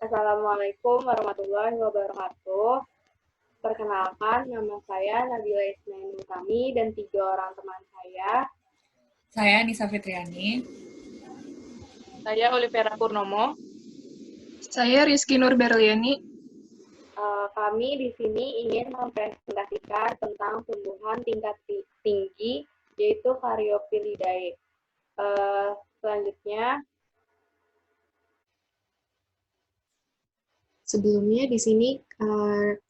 Assalamualaikum warahmatullahi wabarakatuh. Perkenalkan, nama saya Nabila Ismail Kami dan 3 orang teman saya. Saya Nisa Fitriani. Saya Olivera Purnomo. Saya Rizky Nur Berliani. Kami di sini ingin mempresentasikan tentang tumbuhan tingkat tinggi, yaitu Caryophyllaceae. Selanjutnya, sebelumnya di sini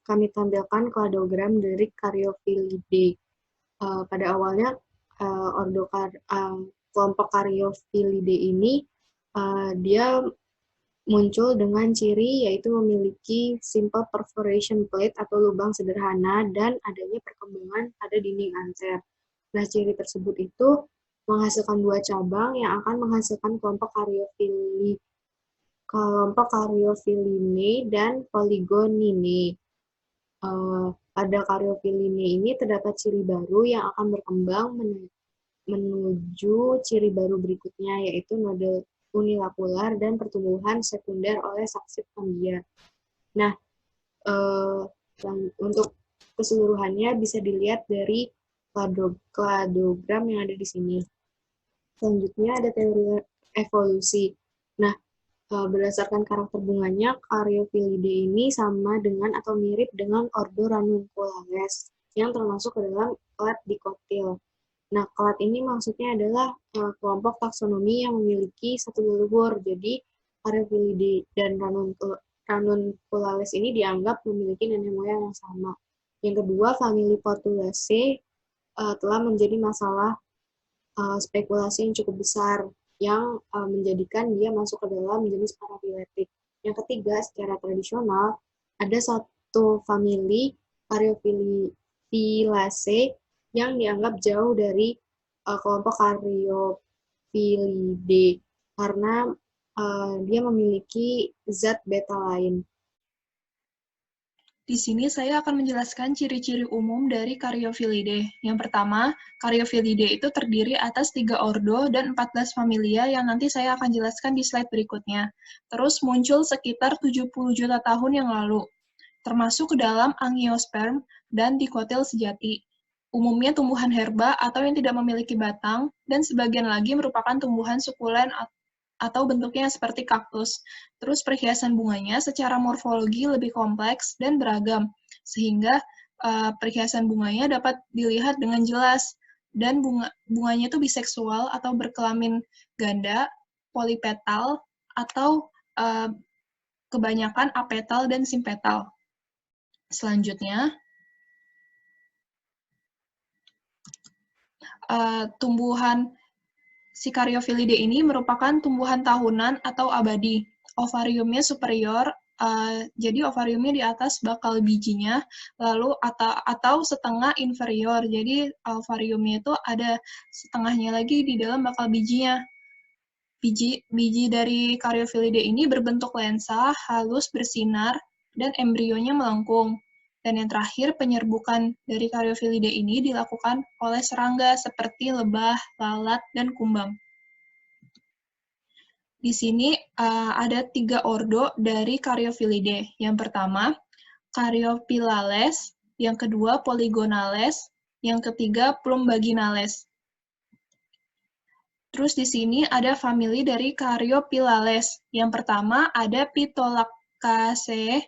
kami tampilkan kladogram dari Caryophyllaceae. Pada awalnya kelompok Caryophyllaceae ini dia muncul dengan ciri yaitu memiliki simple perforation plate atau lubang sederhana dan adanya perkembangan pada dinding anser. Nah, ciri tersebut itu menghasilkan 2 cabang yang akan menghasilkan kelompok Caryophyllinae dan Polygoninae. Pada Caryophyllinae ini terdapat ciri baru yang akan berkembang menuju ciri baru berikutnya, yaitu node unilakular dan pertumbuhan sekunder oleh saksip kambia. Nah, untuk keseluruhannya bisa dilihat dari kladogram yang ada di sini. Selanjutnya ada teori evolusi. Nah, berdasarkan karakter bunganya, Caryophyllaceae ini sama dengan atau mirip dengan ordo Ranunculates yang termasuk ke dalam clade Dicotyl. Nah, clade ini maksudnya adalah kelompok taksonomi yang memiliki satu leluhur. Jadi, Caryophyllaceae dan Ranunculates ini dianggap memiliki nenek moyang yang sama. Yang kedua, famili Portulaceae telah menjadi masalah spekulasi yang cukup besar yang menjadikan dia masuk ke dalam jenis parafiletik. Yang ketiga, secara tradisional, ada satu famili Caryophyllaceae yang dianggap jauh dari kelompok Caryophyllaceae karena dia memiliki zat beta lain. Di sini saya akan menjelaskan ciri-ciri umum dari Caryophyllaceae. Yang pertama, Caryophyllaceae itu terdiri atas 3 ordo dan 14 familia yang nanti saya akan jelaskan di slide berikutnya. Terus muncul sekitar 70 juta tahun yang lalu, termasuk ke dalam Angiosperm dan Dicotyl sejati. Umumnya tumbuhan herba atau yang tidak memiliki batang, dan sebagian lagi merupakan tumbuhan sukulen atau bentuknya seperti kaktus. Terus perhiasan bunganya secara morfologi lebih kompleks dan beragam, sehingga perhiasan bunganya dapat dilihat dengan jelas. Dan bunganya itu biseksual atau berkelamin ganda, polipetal, atau kebanyakan apetal dan simpetal. Selanjutnya, tumbuhan si Caryophyllaceae ini merupakan tumbuhan tahunan atau abadi. Ovariumnya superior, jadi ovariumnya di atas bakal bijinya, lalu atau setengah inferior, jadi ovariumnya itu ada setengahnya lagi di dalam bakal bijinya. Biji dari Caryophyllaceae ini berbentuk lensa, halus, bersinar, dan embrionya melengkung. Dan yang terakhir, penyerbukan dari Caryophyllaceae ini dilakukan oleh serangga seperti lebah, lalat, dan kumbang. Di sini ada 3 ordo dari Caryophyllaceae. Yang pertama, Caryophyllales, yang kedua Polygonales, yang ketiga Plumbaginales. Terus di sini ada famili dari Caryophyllales. Yang pertama ada Ptolaccaceae,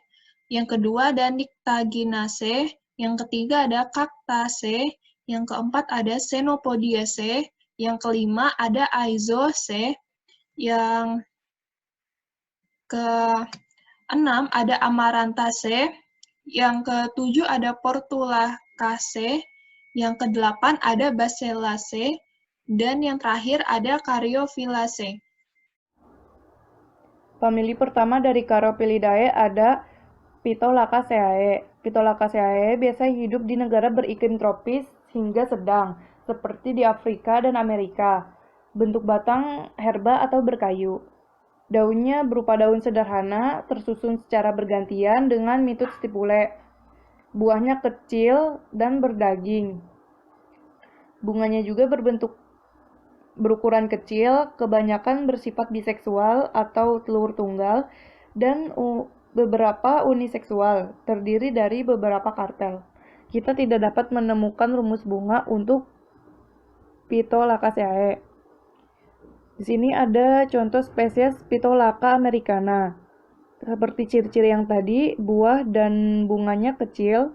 yang kedua ada Nyctaginaceae, yang ketiga ada Cactaceae, yang keempat ada Xenopodiaceae, yang kelima ada Aizoaceae, yang keenam ada Amarantaceae, yang ketujuh ada Portulacaceae, yang kedelapan ada Basellaceae, dan yang terakhir ada Caryophyllaceae. Famili pertama dari Caryophyllaceae ada Ptolaccaceae. Ptolaccaceae biasa hidup di negara beriklim tropis hingga sedang, seperti di Afrika dan Amerika. Bentuk batang herba atau berkayu. Daunnya berupa daun sederhana, tersusun secara bergantian dengan mitut stipule. Buahnya kecil dan berdaging. Bunganya juga berukuran kecil, kebanyakan bersifat biseksual atau telur tunggal, dan beberapa uniseksual, terdiri dari beberapa kartel. Kita tidak dapat menemukan rumus bunga untuk Phytolaccaceae. Di sini ada contoh spesies Phytolacca americana. Seperti ciri-ciri yang tadi, buah dan bunganya kecil,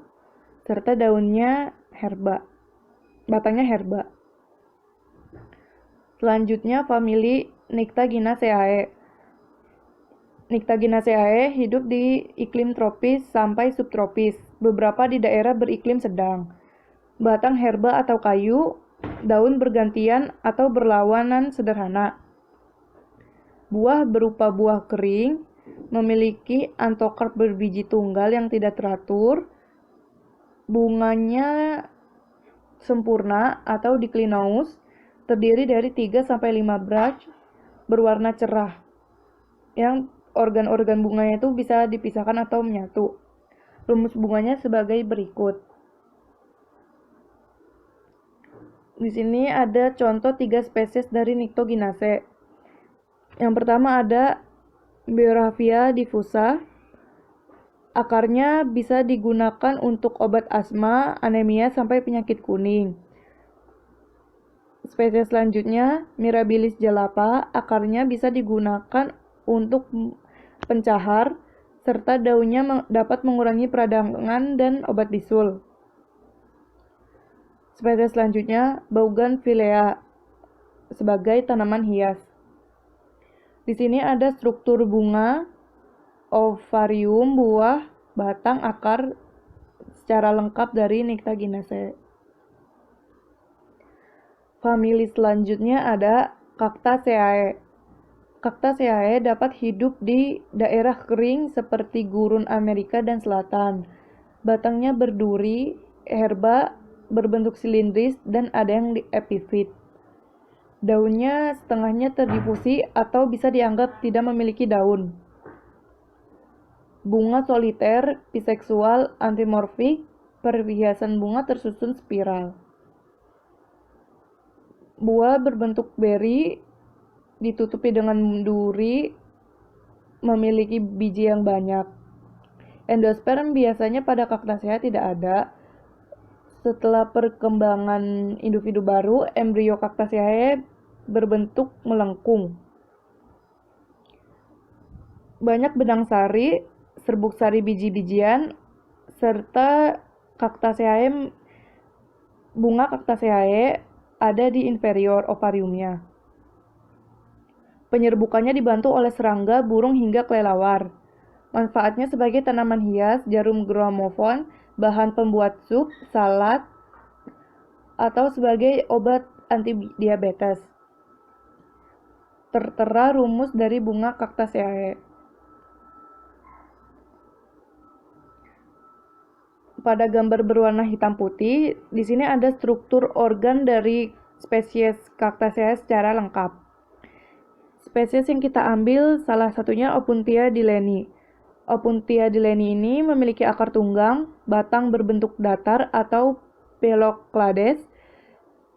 serta daunnya herba, batangnya herba. Selanjutnya, famili Nyctaginaceae. Nyctaginaceae hidup di iklim tropis sampai subtropis, beberapa di daerah beriklim sedang. Batang herba atau kayu, daun bergantian atau berlawanan sederhana. Buah berupa buah kering, memiliki antokarp berbiji tunggal yang tidak teratur. Bunganya sempurna atau diclinoous, terdiri dari 3-5 branch, berwarna cerah, yang organ-organ bunganya itu bisa dipisahkan atau menyatu. Rumus bunganya sebagai berikut. Di sini ada contoh 3 spesies dari Nyctaginaceae. Yang pertama ada Beoraphia diffusa. Akarnya bisa digunakan untuk obat asma, anemia, sampai penyakit kuning. Spesies selanjutnya, Mirabilis jalapa. Akarnya bisa digunakan untuk pencahar, serta daunnya dapat mengurangi peradangan dan obat bisul. Spesies selanjutnya, Bougainvillea, sebagai tanaman hias. Di sini ada struktur bunga, ovarium, buah, batang, akar secara lengkap dari Nyctaginaceae. Famili selanjutnya ada Cactaceae. Cactaceae dapat hidup di daerah kering seperti gurun Amerika dan Selatan. Batangnya berduri, herba, berbentuk silindris, dan ada yang epifit. Daunnya setengahnya terdifusi atau bisa dianggap tidak memiliki daun. Bunga soliter, biseksual, antimorfik, perhiasan bunga tersusun spiral. Buah berbentuk beri, ditutupi dengan duri, memiliki biji yang banyak. Endosperm biasanya pada Cactaceae tidak ada. Setelah perkembangan individu baru, embrio Cactaceae berbentuk melengkung. Banyak benang sari, serbuk sari biji-bijian, serta bunga Cactaceae ada di inferior ovariumnya. Penyerbukannya dibantu oleh serangga, burung, hingga kelelawar. Manfaatnya sebagai tanaman hias, jarum gramofon, bahan pembuat sup, salad, atau sebagai obat anti diabetes. Tertera rumus dari bunga Cactaceae. Pada gambar berwarna hitam putih, di sini ada struktur organ dari spesies Cactaceae secara lengkap. Spesies yang kita ambil salah satunya Opuntia dileni. Opuntia dileni ini memiliki akar tunggang, batang berbentuk datar atau peloklades,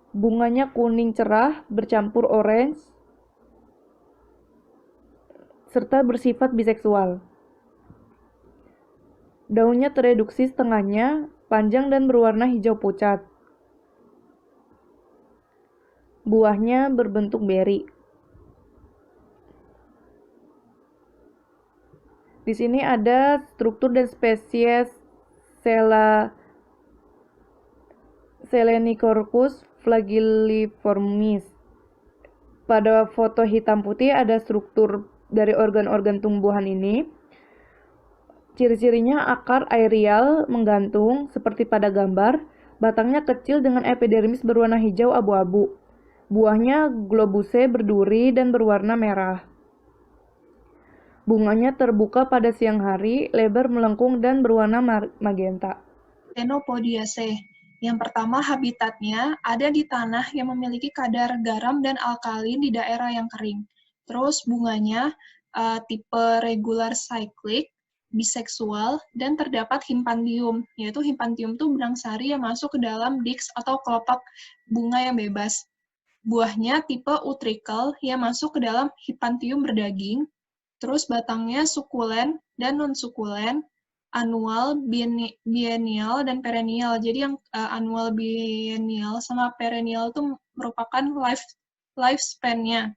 bunganya kuning cerah bercampur orange, serta bersifat biseksual. Daunnya tereduksi setengahnya, panjang dan berwarna hijau pucat. Buahnya berbentuk beri. Di sini ada struktur dan spesies Selenicorcus flagilliformis. Pada foto hitam putih ada struktur dari organ-organ tumbuhan ini. Ciri-cirinya akar aerial menggantung seperti pada gambar, batangnya kecil dengan epidermis berwarna hijau abu-abu. Buahnya globuse berduri dan berwarna merah. Bunganya terbuka pada siang hari, lebar melengkung dan berwarna magenta. Ctenopodiaceae. Yang pertama, habitatnya ada di tanah yang memiliki kadar garam dan alkalin di daerah yang kering. Terus bunganya tipe regular cyclic, biseksual, dan terdapat himpantium, yaitu himpantium itu benang sari yang masuk ke dalam diks atau kelopak bunga yang bebas. Buahnya tipe utricle yang masuk ke dalam himpantium berdaging. terus batangnya sukulen dan non-sukulen, annual, biennial, dan perennial. Jadi yang annual, biennial, sama perennial itu merupakan lifespan-nya.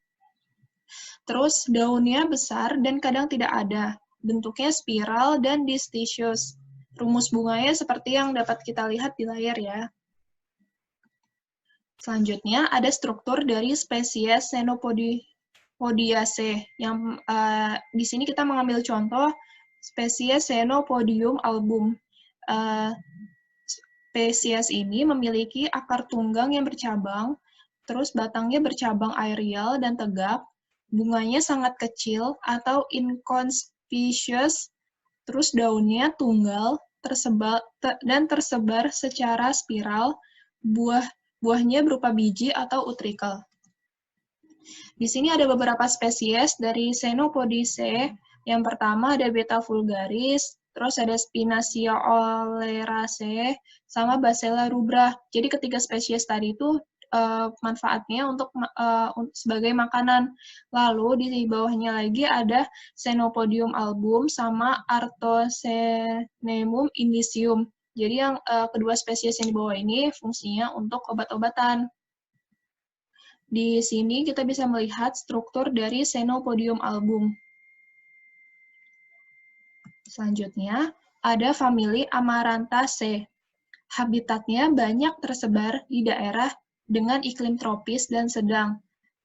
Terus daunnya besar dan kadang tidak ada. Bentuknya spiral dan distichous. Rumus bunganya seperti yang dapat kita lihat di layar ya. Selanjutnya ada struktur dari spesies Xenopodiaceae. Yang di sini kita mengambil contoh spesies Xenopodium album. Spesies ini memiliki akar tunggang yang bercabang, terus batangnya bercabang aerial dan tegak, bunganya sangat kecil atau inconspicuous, terus daunnya tunggal, tersebar secara spiral, buahnya berupa biji atau utrikel. Di sini ada beberapa spesies dari Xenopodiaceae. Yang pertama ada Beta vulgaris, terus ada Spinacia oleracea, sama Bacella rubra. Jadi ketiga spesies tadi itu manfaatnya untuk sebagai makanan. Lalu di bawahnya lagi ada Xenopodium album sama Artocenemum indicium. Jadi yang kedua spesies yang di bawah ini fungsinya untuk obat-obatan. Di sini kita bisa melihat struktur dari Xenopodium album. Selanjutnya, ada famili Amarantaceae. Habitatnya banyak tersebar di daerah dengan iklim tropis dan sedang.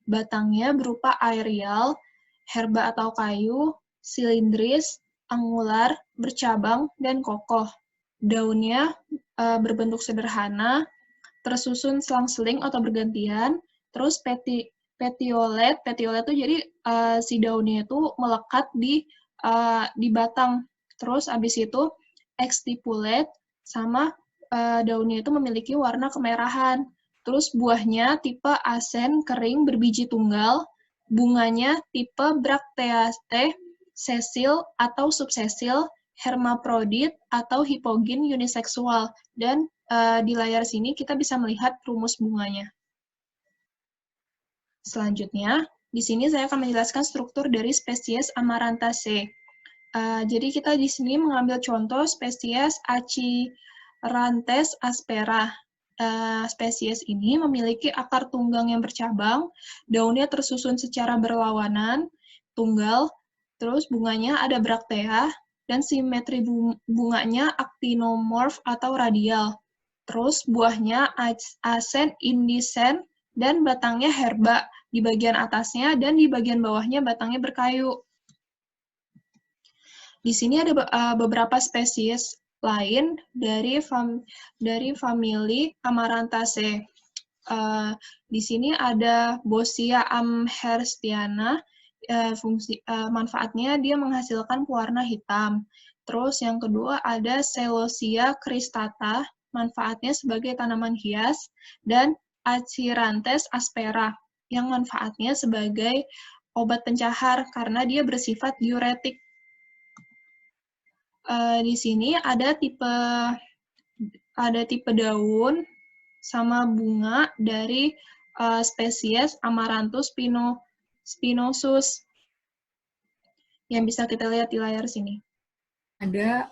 Batangnya berupa aerial, herba atau kayu, silindris, angular, bercabang, dan kokoh. Daunnya berbentuk sederhana, tersusun selang-seling atau bergantian, terus petiolet itu jadi si daunnya itu melekat di batang. Terus abis itu exstipulate sama daunnya itu memiliki warna kemerahan. Terus buahnya tipe asen kering berbiji tunggal, bunganya tipe Bracteaceae, sesil atau subsesil, hermaprodit atau hipogin uniseksual. Dan di layar sini kita bisa melihat rumus bunganya. Selanjutnya, di sini saya akan menjelaskan struktur dari spesies Amarantaceae. Jadi kita di sini mengambil contoh spesies Achirantes aspera. Spesies ini memiliki akar tunggang yang bercabang, daunnya tersusun secara berlawanan, tunggal, terus bunganya ada braktea, dan simetri bunganya actinomorph atau radial. Terus buahnya asen indisen dan batangnya herba di bagian atasnya dan di bagian bawahnya batangnya berkayu. Di sini ada beberapa spesies lain dari famili Amarantaceae. Di sini ada Boscia amherstiana. Manfaatnya dia menghasilkan pewarna hitam. Terus yang kedua ada Celosia cristata, manfaatnya sebagai tanaman hias, dan Achirantes aspera, yang manfaatnya sebagai obat pencahar karena dia bersifat diuretik. Di sini ada tipe daun sama bunga dari spesies Amaranthus spinosus yang bisa kita lihat di layar sini. Ada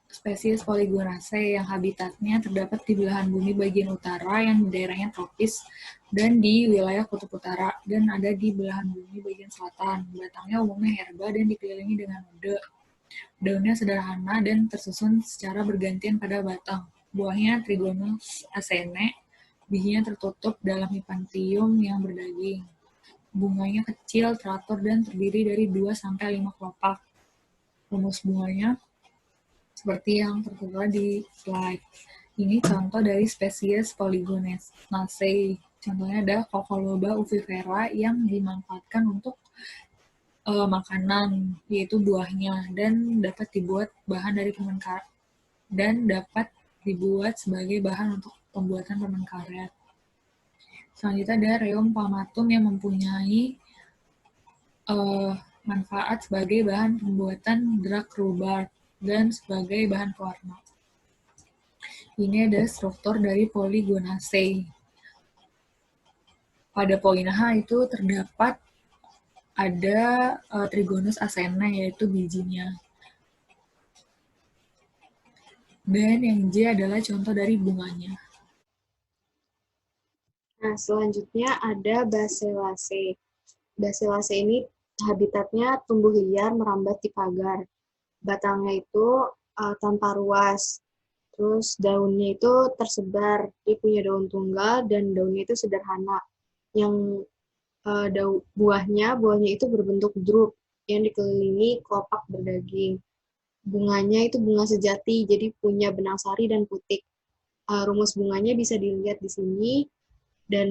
spesies Polygonaceae yang habitatnya terdapat di belahan bumi bagian utara yang daerahnya tropis dan di wilayah kutub utara, dan ada di belahan bumi bagian selatan. Batangnya umumnya herba dan dikelilingi dengan noda. Daunnya sederhana dan tersusun secara bergantian pada batang. Buahnya Trigonus acene, bijinya tertutup dalam hipantium yang berdaging. Bunganya kecil, teratur, dan terdiri dari 2-5 kelopak. Rumus bunganya seperti yang tertera di slide. Ini contoh dari spesies Polygonaceae. Contohnya ada Coccoloba uvifera yang dimanfaatkan untuk makanan, yaitu buahnya, dan dapat dibuat sebagai bahan untuk pembuatan permen karet. Selanjutnya ada Rheum palmatum yang mempunyai manfaat sebagai bahan pembuatan drug rhubarb dan sebagai bahan pewarna. Ini ada struktur dari Polygonaceae. Pada poin H itu terdapat ada Trigonus acene, yaitu bijinya. Dan yang J adalah contoh dari bunganya. Nah, selanjutnya ada Basellaceae. Basellaceae ini habitatnya tumbuh liar merambat di pagar. Batangnya itu tanpa ruas. Terus daunnya itu tersebar. Dia punya daun tunggal dan daunnya itu sederhana. Yang buahnya itu berbentuk drup yang dikelilingi kelopak berdaging. Bunganya itu bunga sejati, jadi punya benang sari dan putik. Rumus bunganya bisa dilihat di sini. Dan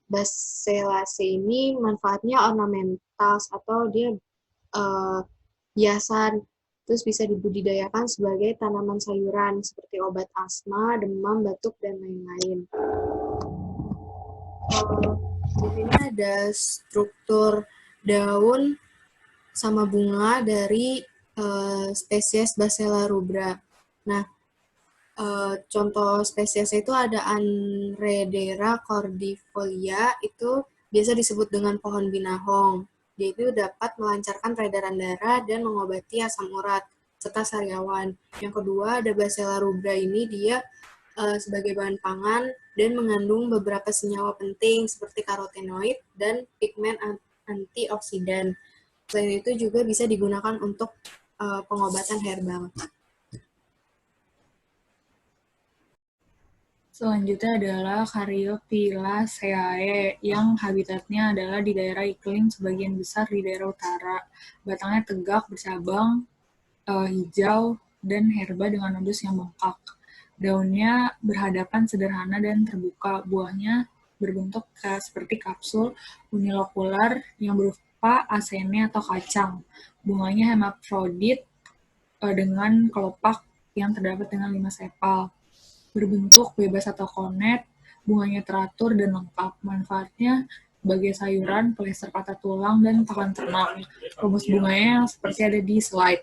Basellaceae ini manfaatnya ornamental atau dia hiasan. Terus bisa dibudidayakan sebagai tanaman sayuran seperti obat asma, demam, batuk, dan lain-lain. Di sini ada struktur daun sama bunga dari spesies Basella rubra. Nah, contoh spesies itu ada Anredera cordifolia, itu biasa disebut dengan pohon binahong. Dia itu dapat melancarkan peredaran darah dan mengobati asam urat serta sariawan. Yang kedua ada Basella rubra ini, dia sebagai bahan pangan dan mengandung beberapa senyawa penting seperti karotenoid dan pigmen antioksidan. Selain itu juga bisa digunakan untuk pengobatan herbal. Selanjutnya adalah Caryophyllaceae yang habitatnya adalah di daerah iklim sebagian besar di daerah utara. Batangnya tegak, bercabang, hijau, dan herba dengan nodus yang bengkak. Daunnya berhadapan sederhana dan terbuka. Buahnya berbentuk seperti kapsul unilokular yang berupa asene atau kacang. Bunganya hermafrodit dengan kelopak yang terdapat dengan 5 sepal. Berbentuk bebas atau konet, bunganya teratur dan lengkap. Manfaatnya sebagai sayuran, plester patah tulang, dan pakan ternak. Rumus bunganya seperti ada di slide.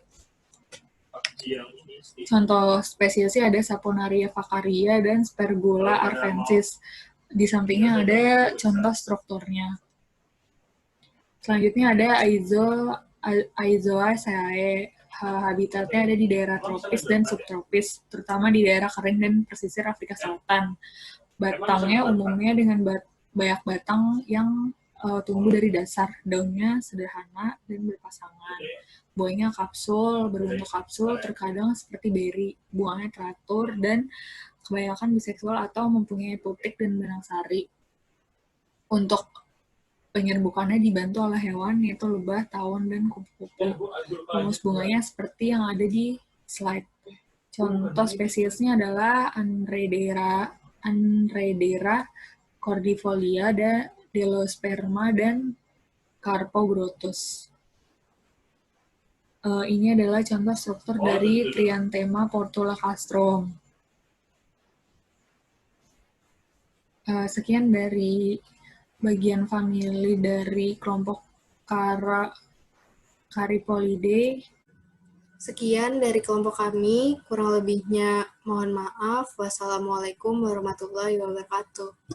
Contoh spesiesnya ada Saponaria vacaria dan Spergula arvensis. Di sampingnya ada contoh strukturnya. Selanjutnya ada Aizoaceae. Habitatnya ada di daerah tropis dan subtropis, terutama di daerah kering dan pesisir Afrika Selatan. Batangnya umumnya dengan banyak batang yang tumbuh dari dasar. Daunnya sederhana dan berpasangan. Buahnya kapsul, berbentuk kapsul, terkadang seperti beri. Buahnya teratur dan kebanyakan biseksual atau mempunyai putik dan benang sari. Untuk penyerbukannya dibantu oleh hewan, yaitu lebah, tawon, dan kupu-kupu. Rumus bunganya seperti yang ada di slide. Contoh spesiesnya adalah Anredera cordifolia, Delosperma, dan Carpobrotus. Ini adalah contoh struktur dari Trianthema portulacastrum. Sekian dari bagian famili dari kelompok Caripolidae. Sekian dari kelompok kami, kurang lebihnya mohon maaf. Wassalamualaikum warahmatullahi wabarakatuh.